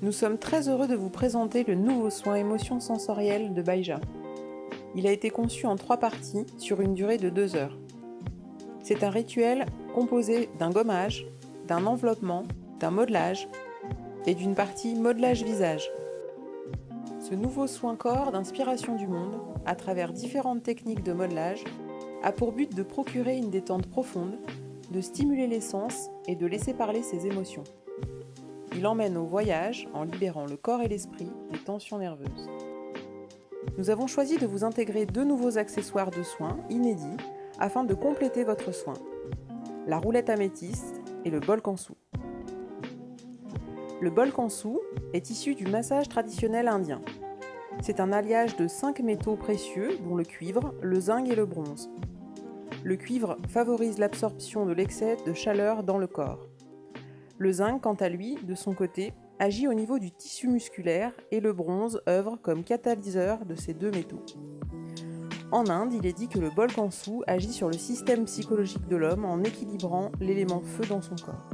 Nous sommes très heureux de vous présenter le nouveau soin émotion sensorielle de Baija. Il a été conçu en 3 parties sur une durée de 2 heures. C'est un rituel composé d'un gommage, d'un enveloppement, d'un modelage et d'une partie modelage visage. Ce nouveau soin corps d'inspiration du monde, à travers différentes techniques de modelage, a pour but de procurer une détente profonde, de stimuler les sens et de laisser parler ses émotions. Il emmène au voyage en libérant le corps et l'esprit des tensions nerveuses. Nous avons choisi de vous intégrer 2 nouveaux accessoires de soins inédits afin de compléter votre soin. La roulette améthyste et le bol kansou. Le bol kansou est issu du massage traditionnel indien. C'est un alliage de 5 métaux précieux dont le cuivre, le zinc et le bronze. Le cuivre favorise l'absorption de l'excès de chaleur dans le corps. Le zinc, quant à lui, de son côté, agit au niveau du tissu musculaire et le bronze œuvre comme catalyseur de ces 2 métaux. En Inde, il est dit que le bol kansou agit sur le système psychologique de l'homme en équilibrant l'élément feu dans son corps.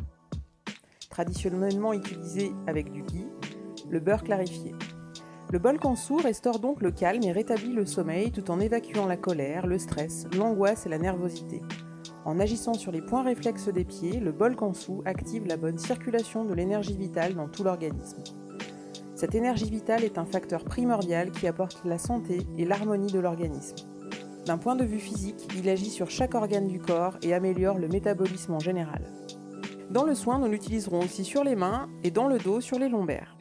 Traditionnellement utilisé avec du ghee, le beurre clarifié. Le bol kansou restaure donc le calme et rétablit le sommeil tout en évacuant la colère, le stress, l'angoisse et la nervosité. En agissant sur les points réflexes des pieds, le bol kansou active la bonne circulation de l'énergie vitale dans tout l'organisme. Cette énergie vitale est un facteur primordial qui apporte la santé et l'harmonie de l'organisme. D'un point de vue physique, il agit sur chaque organe du corps et améliore le métabolisme en général. Dans le soin, nous l'utiliserons aussi sur les mains et dans le dos sur les lombaires.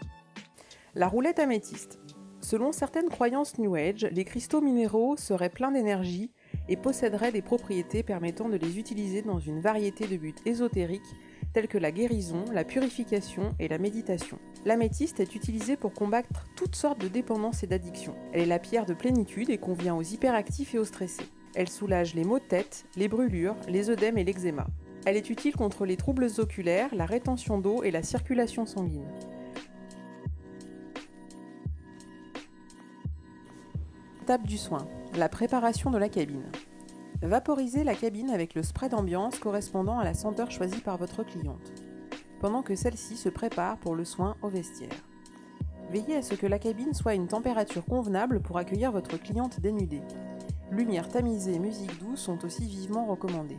La roulette améthyste. Selon certaines croyances New Age, les cristaux minéraux seraient pleins d'énergie et posséderaient des propriétés permettant de les utiliser dans une variété de buts ésotériques tels que la guérison, la purification et la méditation. L'améthyste est utilisée pour combattre toutes sortes de dépendances et d'addictions. Elle est la pierre de plénitude et convient aux hyperactifs et aux stressés. Elle soulage les maux de tête, les brûlures, les œdèmes et l'eczéma. Elle est utile contre les troubles oculaires, la rétention d'eau et la circulation sanguine. Étape du soin, la préparation de la cabine. Vaporisez la cabine avec le spray d'ambiance correspondant à la senteur choisie par votre cliente, pendant que celle-ci se prépare pour le soin au vestiaire. Veillez à ce que la cabine soit à une température convenable pour accueillir votre cliente dénudée. Lumière tamisée et musique douce sont aussi vivement recommandées.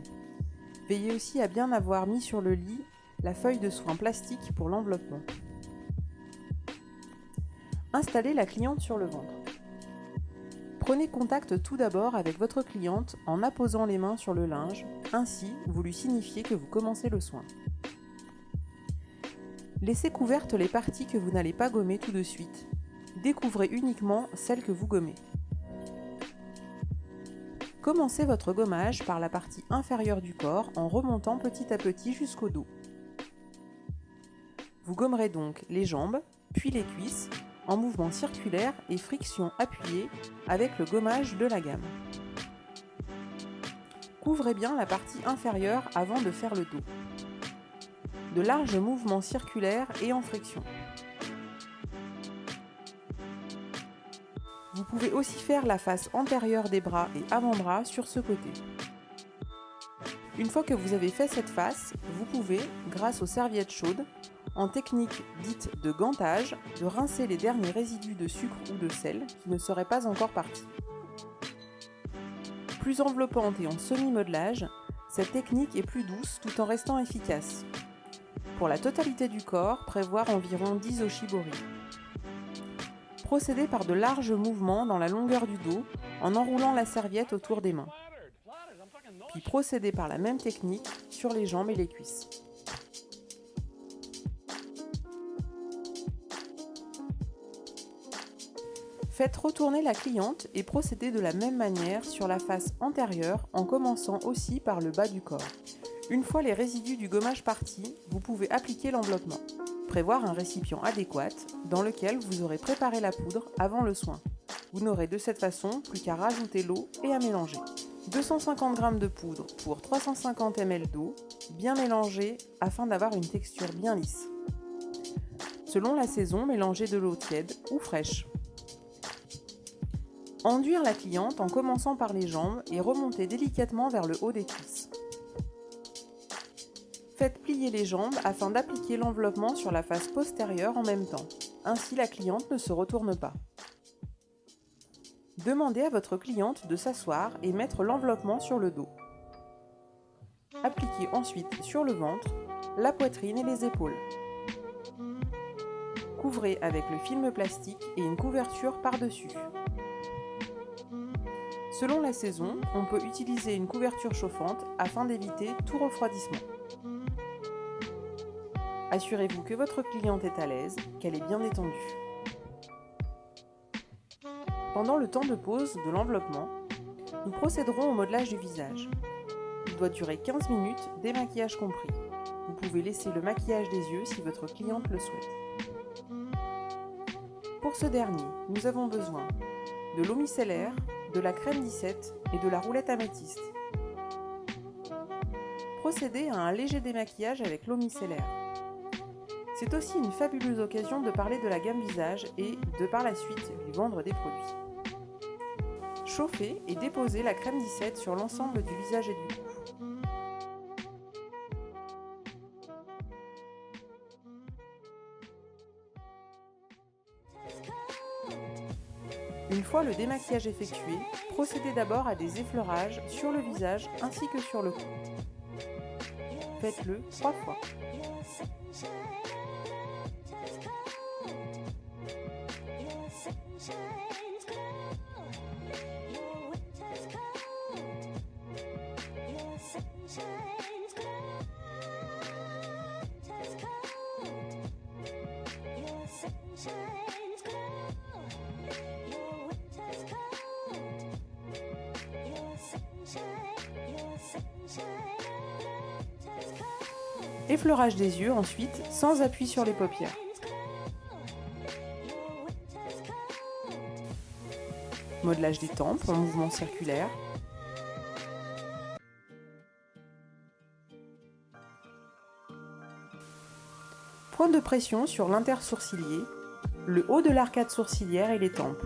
Veillez aussi à bien avoir mis sur le lit la feuille de soin plastique pour l'enveloppement. Installez la cliente sur le ventre. Prenez contact tout d'abord avec votre cliente en apposant les mains sur le linge, ainsi vous lui signifiez que vous commencez le soin. Laissez couvertes les parties que vous n'allez pas gommer tout de suite. Découvrez uniquement celles que vous gommez. Commencez votre gommage par la partie inférieure du corps en remontant petit à petit jusqu'au dos. Vous gommerez donc les jambes, puis les cuisses, en mouvement circulaire et friction appuyée avec le gommage de la gamme. Couvrez bien la partie inférieure avant de faire le dos. De larges mouvements circulaires et en friction. Vous pouvez aussi faire la face antérieure des bras et avant-bras sur ce côté. Une fois que vous avez fait cette face, vous pouvez, grâce aux serviettes chaudes, en technique dite de gantage, de rincer les derniers résidus de sucre ou de sel qui ne seraient pas encore partis. Plus enveloppante et en semi-modelage, cette technique est plus douce tout en restant efficace. Pour la totalité du corps, prévoir environ 10 oshibori. Procédez par de larges mouvements dans la longueur du dos en enroulant la serviette autour des mains. Puis procédez par la même technique sur les jambes et les cuisses. Faites retourner la cliente et procédez de la même manière sur la face antérieure en commençant aussi par le bas du corps. Une fois les résidus du gommage partis, vous pouvez appliquer l'enveloppement. Prévoir un récipient adéquat dans lequel vous aurez préparé la poudre avant le soin. Vous n'aurez de cette façon plus qu'à rajouter l'eau et à mélanger. 250 g de poudre pour 350 ml d'eau, bien mélangée afin d'avoir une texture bien lisse. Selon la saison, mélangez de l'eau tiède ou fraîche. Enduire la cliente en commençant par les jambes et remonter délicatement vers le haut des cuisses. Faites plier les jambes afin d'appliquer l'enveloppement sur la face postérieure en même temps. Ainsi, la cliente ne se retourne pas. Demandez à votre cliente de s'asseoir et mettre l'enveloppement sur le dos. Appliquez ensuite sur le ventre, la poitrine et les épaules. Couvrez avec le film plastique et une couverture par-dessus. Selon la saison, on peut utiliser une couverture chauffante afin d'éviter tout refroidissement. Assurez-vous que votre cliente est à l'aise, qu'elle est bien détendue. Pendant le temps de pause de l'enveloppement, nous procéderons au modelage du visage. Il doit durer 15 minutes, démaquillage compris. Vous pouvez laisser le maquillage des yeux si votre cliente le souhaite. Pour ce dernier, nous avons besoin de l'eau micellaire, de la crème 17 et de la roulette améthyste. Procédez à un léger démaquillage avec l'eau micellaire. C'est aussi une fabuleuse occasion de parler de la gamme visage et, de par la suite, lui vendre des produits. Chauffez et déposez la crème 17 sur l'ensemble du visage et du cou. Une fois le démaquillage effectué, procédez d'abord à des effleurages sur le visage ainsi que sur le cou. Faites-le 3 fois. Effleurage des yeux ensuite, sans appui sur les paupières. Modelage des tempes en mouvement circulaire. Point de pression sur l'intersourcilier, le haut de l'arcade sourcilière et les tempes.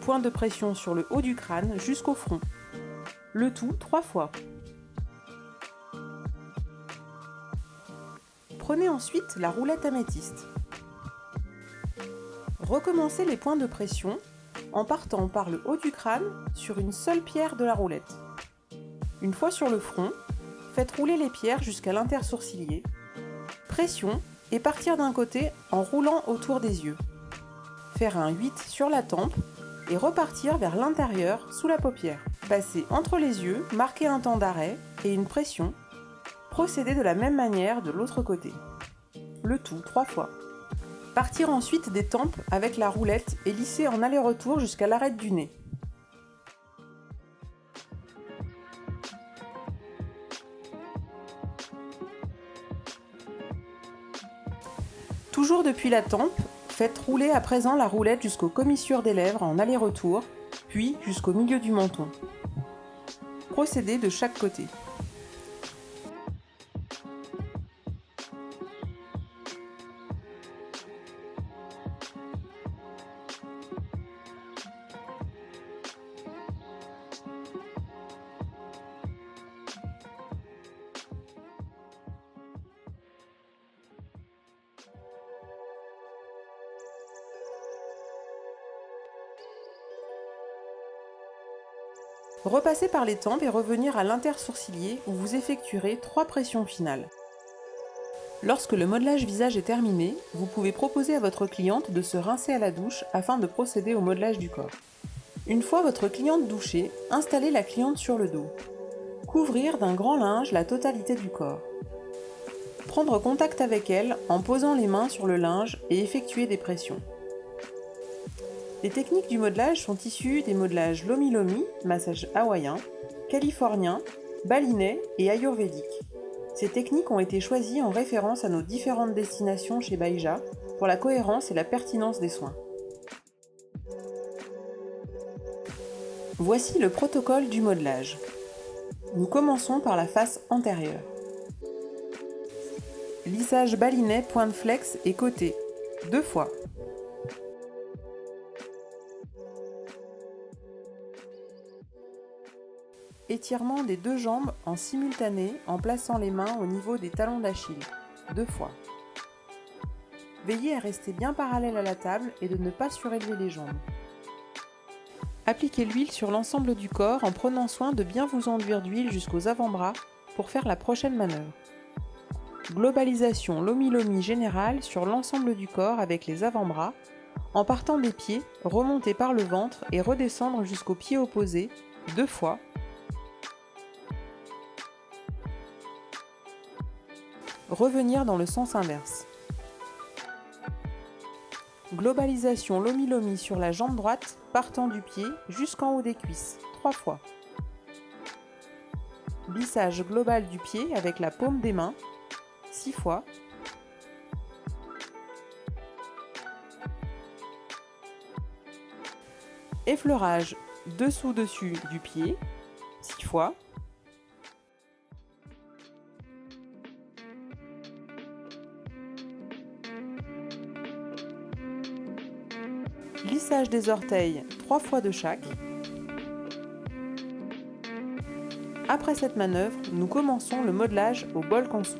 Point de pression sur le haut du crâne jusqu'au front. Le tout 3 fois. Prenez ensuite la roulette améthyste. Recommencez les points de pression en partant par le haut du crâne sur une seule pierre de la roulette. Une fois sur le front, faites rouler les pierres jusqu'à l'intersourcilier. Pression et partir d'un côté en roulant autour des yeux. Faire un 8 sur la tempe et repartir vers l'intérieur sous la paupière. Passez entre les yeux, marquez un temps d'arrêt et une pression. Procédez de la même manière de l'autre côté. Le tout 3 fois. Partir ensuite des tempes avec la roulette et lisser en aller-retour jusqu'à l'arête du nez. Toujours depuis la tempe, faites rouler à présent la roulette jusqu'aux commissures des lèvres en aller-retour, puis jusqu'au milieu du menton. Procédez de chaque côté. Repassez par les tempes et revenir à l'intersourcilier où vous effectuerez 3 pressions finales. Lorsque le modelage visage est terminé, vous pouvez proposer à votre cliente de se rincer à la douche afin de procéder au modelage du corps. Une fois votre cliente douchée, installez la cliente sur le dos. Couvrir d'un grand linge la totalité du corps. Prendre contact avec elle en posant les mains sur le linge et effectuer des pressions. Les techniques du modelage sont issues des modelages Lomi Lomi, massage hawaïen, californien, balinais et ayurvédique. Ces techniques ont été choisies en référence à nos différentes destinations chez Baija pour la cohérence et la pertinence des soins. Voici le protocole du modelage. Nous commençons par la face antérieure. Lissage balinais, point de flex et côté, 2 fois. Étirement des deux jambes en simultané en plaçant les mains au niveau des talons d'Achille, 2 fois. Veillez à rester bien parallèle à la table et de ne pas surélever les jambes. Appliquez l'huile sur l'ensemble du corps en prenant soin de bien vous enduire d'huile jusqu'aux avant-bras pour faire la prochaine manœuvre. Globalisation lomi-lomi générale sur l'ensemble du corps avec les avant-bras, en partant des pieds, remonter par le ventre et redescendre jusqu'au pied opposé, 2 fois. Revenir dans le sens inverse. Globalisation lomi-lomi sur la jambe droite, partant du pied jusqu'en haut des cuisses, 3 fois. Lissage global du pied avec la paume des mains, 6 fois. Effleurage dessous-dessus du pied, 6 fois. Lissage des orteils, 3 fois de chaque. Après cette manœuvre, nous commençons le modelage au bol kansu.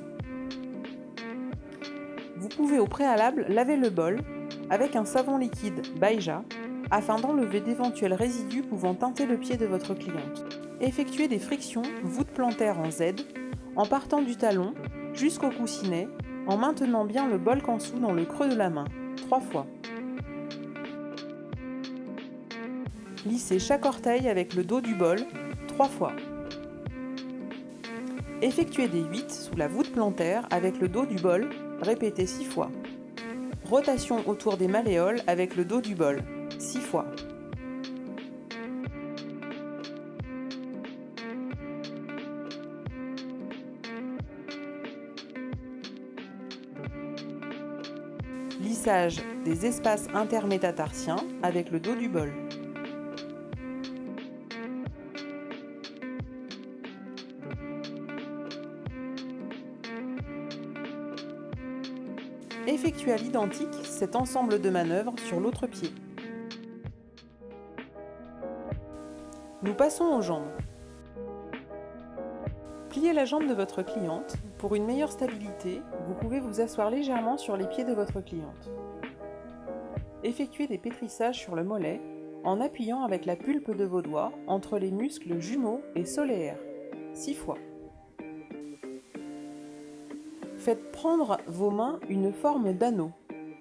Vous pouvez au préalable laver le bol avec un savon liquide Baija afin d'enlever d'éventuels résidus pouvant teinter le pied de votre cliente. Effectuez des frictions voûte plantaire en Z en partant du talon jusqu'au coussinet en maintenant bien le bol kansu dans le creux de la main, 3 fois. Lissez chaque orteil avec le dos du bol, 3 fois. Effectuez des 8 sous la voûte plantaire avec le dos du bol, répétez 6 fois. Rotation autour des malléoles avec le dos du bol, 6 fois. Lissage des espaces intermétatarsiens avec le dos du bol. Effectuez à l'identique cet ensemble de manœuvres sur l'autre pied. Nous passons aux jambes. Pliez la jambe de votre cliente. Pour une meilleure stabilité, vous pouvez vous asseoir légèrement sur les pieds de votre cliente. Effectuez des pétrissages sur le mollet en appuyant avec la pulpe de vos doigts entre les muscles jumeaux et solaires, 6 fois. Faites prendre vos mains une forme d'anneau.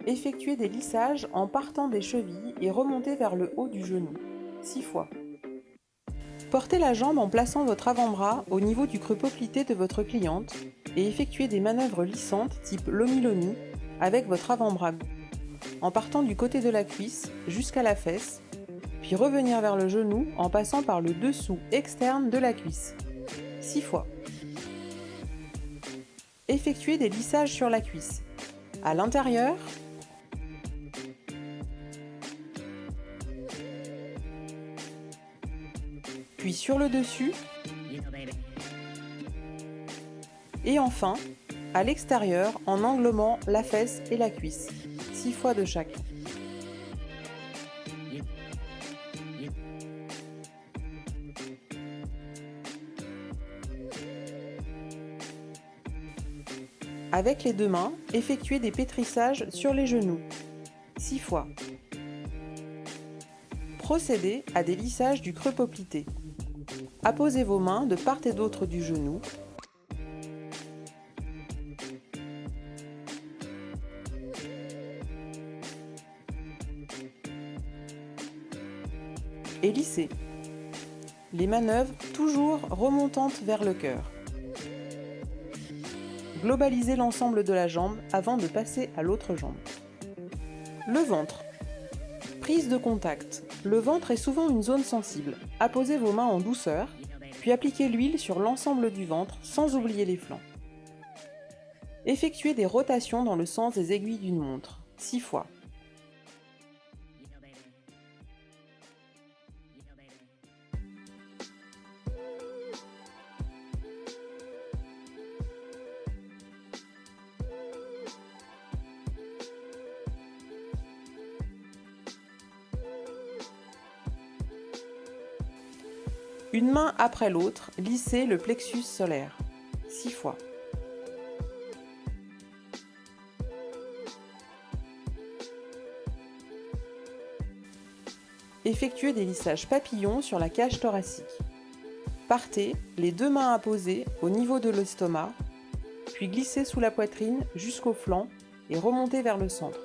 Effectuez des lissages en partant des chevilles et remontez vers le haut du genou, 6 fois. Portez la jambe en plaçant votre avant-bras au niveau du creux poplité de votre cliente et effectuez des manœuvres lissantes type lomi-lomi avec votre avant-bras en partant du côté de la cuisse jusqu'à la fesse, puis revenir vers le genou en passant par le dessous externe de la cuisse, 6 fois. Effectuez des lissages sur la cuisse, à l'intérieur, puis sur le dessus, et enfin, à l'extérieur en englobant la fesse et la cuisse, 6 fois de chaque. Avec les deux mains, effectuez des pétrissages sur les genoux, 6 fois. Procédez à des lissages du creux poplité. Apposez vos mains de part et d'autre du genou. Et lissez. Les manœuvres toujours remontantes vers le cœur. Globalisez l'ensemble de la jambe avant de passer à l'autre jambe. Le ventre. Prise de contact. Le ventre est souvent une zone sensible. Apposez vos mains en douceur, puis appliquez l'huile sur l'ensemble du ventre sans oublier les flancs. Effectuez des rotations dans le sens des aiguilles d'une montre, 6 fois. Une main après l'autre, lissez le plexus solaire 6 fois. Effectuez des lissages papillons sur la cage thoracique. Partez, les 2 mains apposées au niveau de l'estomac, puis glissez sous la poitrine jusqu'au flanc et remontez vers le centre.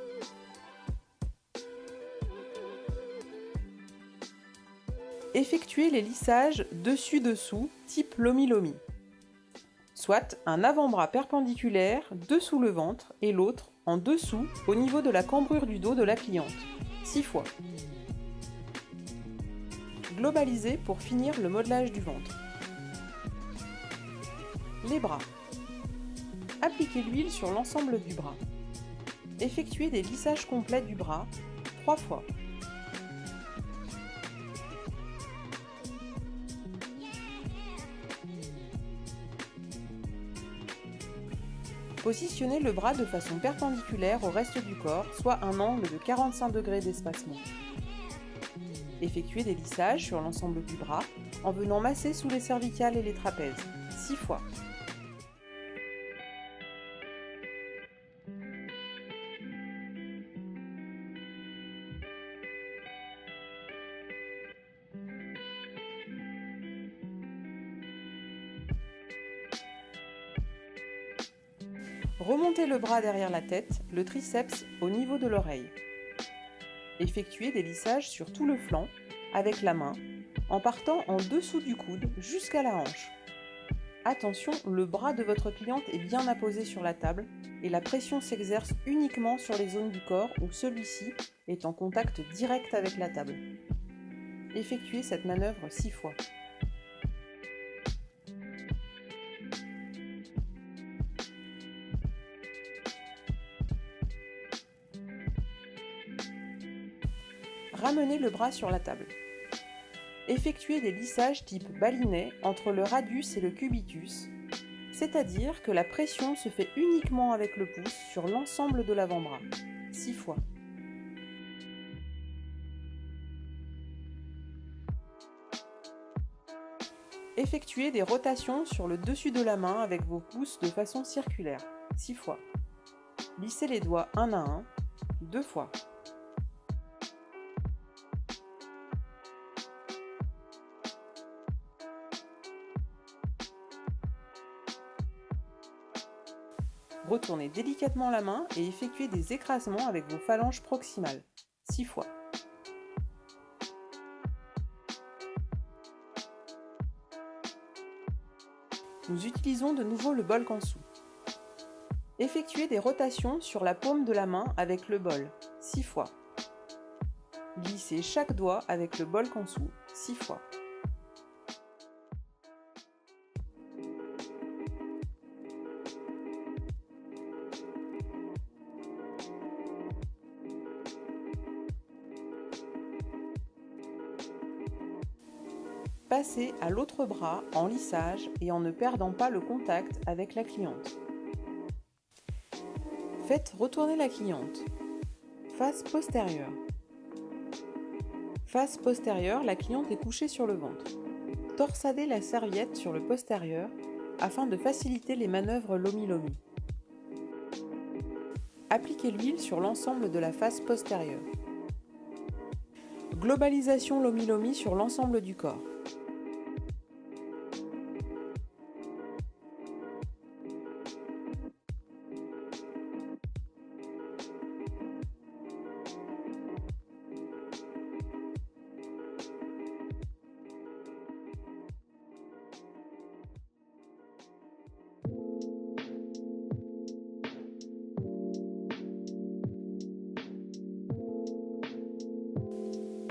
Effectuez les lissages dessus-dessous, type lomi-lomi. Soit un avant-bras perpendiculaire dessous le ventre et l'autre en dessous au niveau de la cambrure du dos de la cliente, 6 fois. Globalisez pour finir le modelage du ventre. Les bras. Appliquez l'huile sur l'ensemble du bras. Effectuez des lissages complets du bras 3 fois. Positionnez le bras de façon perpendiculaire au reste du corps, soit un angle de 45 degrés d'espacement. Effectuez des lissages sur l'ensemble du bras en venant masser sous les cervicales et les trapèzes, 6 fois. Remontez le bras derrière la tête, le triceps au niveau de l'oreille. Effectuez des lissages sur tout le flanc avec la main, en partant en dessous du coude jusqu'à la hanche. Attention, le bras de votre cliente est bien apposé sur la table et la pression s'exerce uniquement sur les zones du corps où celui-ci est en contact direct avec la table. Effectuez cette manœuvre 6 fois. Ramenez le bras sur la table. Effectuez des lissages type balinet entre le radius et le cubitus, c'est-à-dire que la pression se fait uniquement avec le pouce sur l'ensemble de l'avant-bras, 6 fois. Effectuez des rotations sur le dessus de la main avec vos pouces de façon circulaire, 6 fois. Lissez les doigts un à un, 2 fois. Retournez délicatement la main et effectuez des écrasements avec vos phalanges proximales, 6 fois. Nous utilisons de nouveau le bol Kansu. Effectuez des rotations sur la paume de la main avec le bol, 6 fois. Glissez chaque doigt avec le bol Kansu, 6 fois. Passez à l'autre bras en lissage et en ne perdant pas le contact avec la cliente. Faites retourner la cliente. Face postérieure. Face postérieure, la cliente est couchée sur le ventre. Torsadez la serviette sur le postérieur afin de faciliter les manœuvres lomi-lomi. Appliquez l'huile sur l'ensemble de la face postérieure. Globalisation lomi-lomi sur l'ensemble du corps.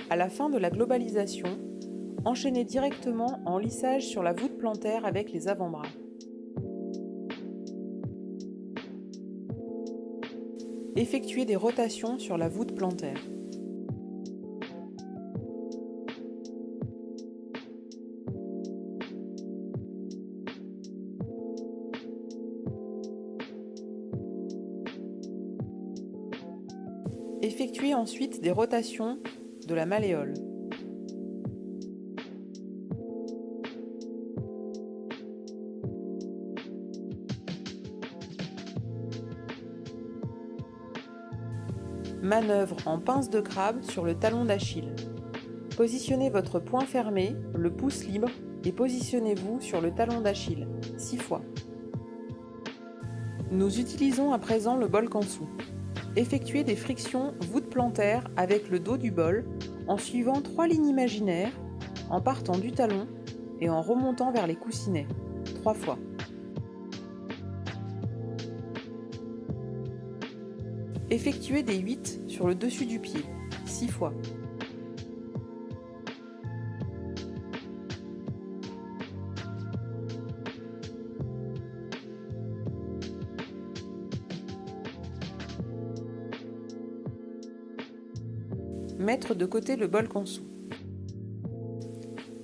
À la fin de la globalisation, enchaînez directement en lissage sur la voûte plantaire avec les avant-bras. Effectuez des rotations sur la voûte plantaire. Effectuez ensuite des rotations de la malléole. Manœuvre en pince de crabe sur le talon d'Achille. Positionnez votre poing fermé, le pouce libre et positionnez-vous sur le talon d'Achille, 6 fois. Nous utilisons à présent le bol Kansu. Effectuez des frictions voûte plantaire avec le dos du bol en suivant 3 lignes imaginaires, en partant du talon et en remontant vers les coussinets, 3 fois. Effectuez des 8 sur le dessus du pied, 6 fois. Mettre de côté le bol Kansu.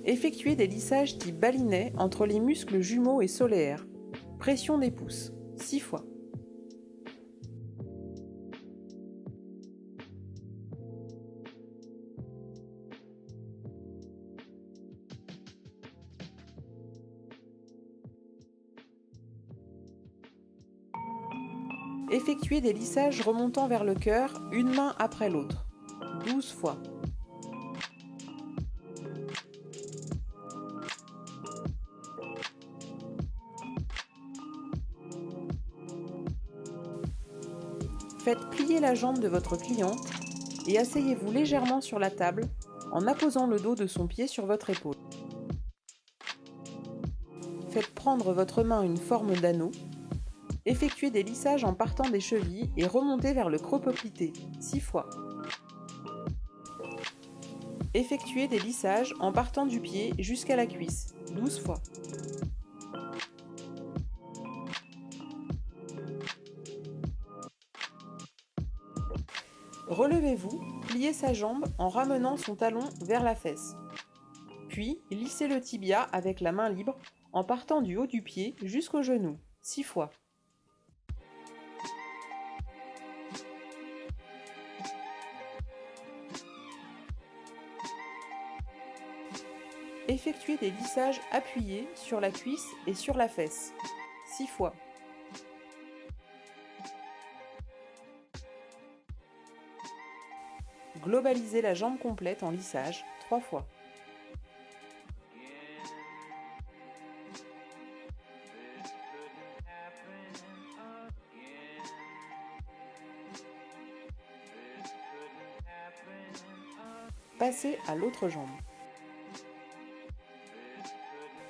Effectuez des lissages type balinet entre les muscles jumeaux et solaires. Pression des pouces, 6 fois. Effectuez des lissages remontant vers le cœur, une main après l'autre, 12 fois. Faites plier la jambe de votre cliente et asseyez-vous légèrement sur la table en apposant le dos de son pied sur votre épaule. Faites prendre votre main une forme d'anneau. Effectuez des lissages en partant des chevilles et remontez vers le creux poplité, 6 fois. Effectuez des lissages en partant du pied jusqu'à la cuisse, 12 fois. Relevez-vous, pliez sa jambe en ramenant son talon vers la fesse. Puis, lissez le tibia avec la main libre en partant du haut du pied jusqu'au genou, 6 fois. Effectuez des lissages appuyés sur la cuisse et sur la fesse, 6 fois. Globalisez la jambe complète en lissage, 3 fois. Passez à l'autre jambe.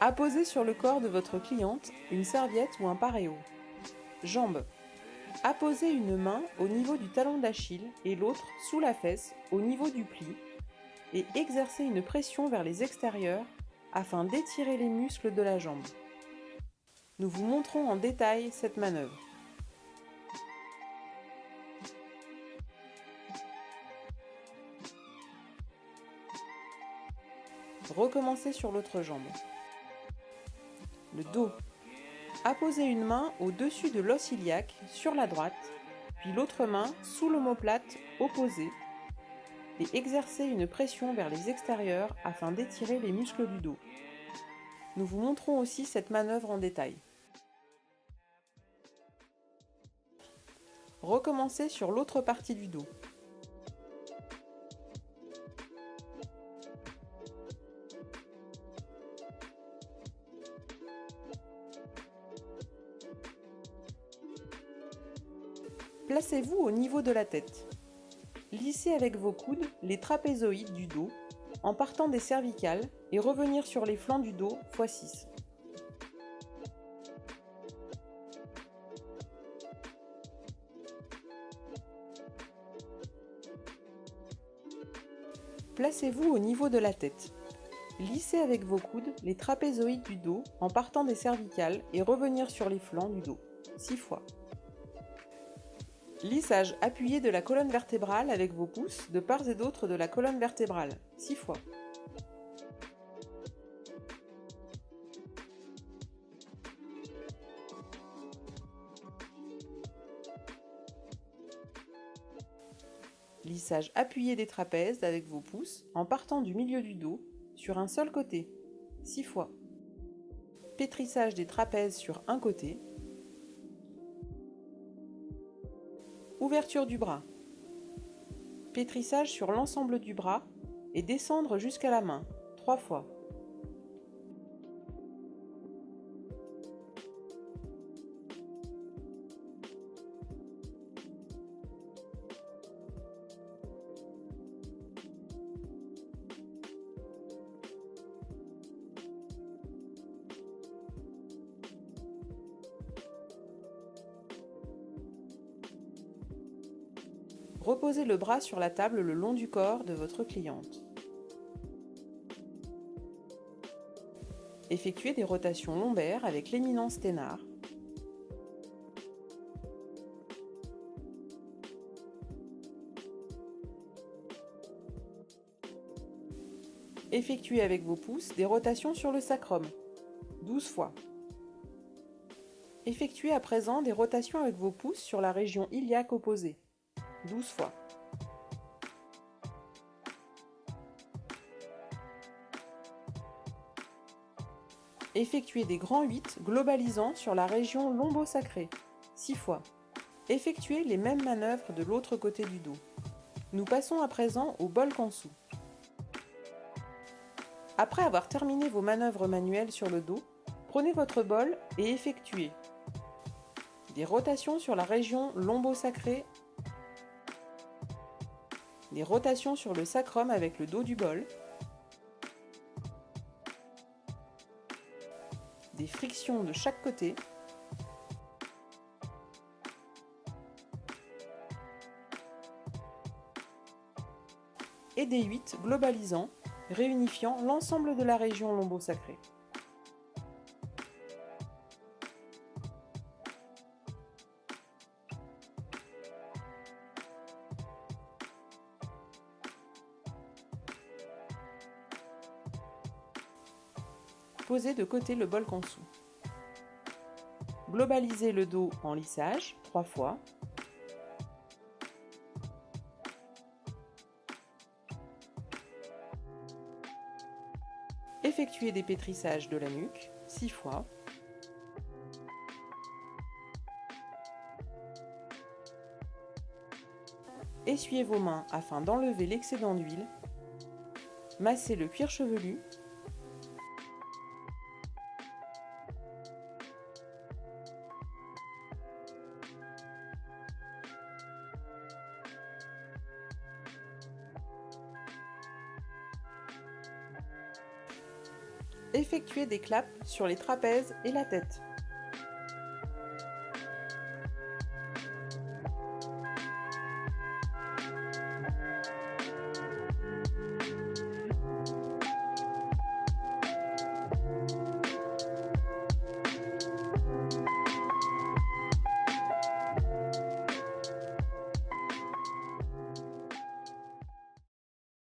Apposez sur le corps de votre cliente une serviette ou un paréo. Jambes. Apposez une main au niveau du talon d'Achille et l'autre sous la fesse au niveau du pli et exercez une pression vers les extérieurs afin d'étirer les muscles de la jambe. Nous vous montrons en détail cette manœuvre. Recommencez sur l'autre jambe. Le dos. Apposez une main au-dessus de l'os iliaque sur la droite, puis l'autre main sous l'omoplate opposée et exercez une pression vers les extérieurs afin d'étirer les muscles du dos. Nous vous montrons aussi cette manœuvre en détail. Recommencez sur l'autre partie du dos. Placez-vous au niveau de la tête. Lissez avec vos coudes les trapézoïdes du dos en partant des cervicales et revenir sur les flancs du dos x6. Placez-vous au niveau de la tête. Lissez avec vos coudes les trapézoïdes du dos en partant des cervicales et revenir sur les flancs du dos, 6 fois. Lissage appuyé de la colonne vertébrale avec vos pouces de part et d'autre de la colonne vertébrale, 6 fois. Lissage appuyé des trapèzes avec vos pouces en partant du milieu du dos sur un seul côté, 6 fois. Pétrissage des trapèzes sur un côté. Ouverture du bras. Pétrissage sur l'ensemble du bras et descendre jusqu'à la main, 3 fois. Reposez le bras sur la table le long du corps de votre cliente. Effectuez des rotations lombaires avec l'éminence Thénard. Effectuez avec vos pouces des rotations sur le sacrum, 12 fois. Effectuez à présent des rotations avec vos pouces sur la région iliaque opposée, 12 fois. Effectuez des grands 8 globalisants sur la région lombo-sacrée, 6 fois. Effectuez les mêmes manœuvres de l'autre côté du dos. Nous passons à présent au bol kansu. Après avoir terminé vos manœuvres manuelles sur le dos, prenez votre bol et effectuez des rotations sur la région lombo-sacrée, des rotations sur le sacrum avec le dos du bol, des frictions de chaque côté, et des 8 globalisants réunifiant l'ensemble de la région lombo-sacrée. Posez de côté le bol kansu. Globalisez le dos en lissage 3 fois. Effectuez des pétrissages de la nuque 6 fois. Essuyez vos mains afin d'enlever l'excédent d'huile. Massez le cuir chevelu. Effectuez des claps sur les trapèzes et la tête.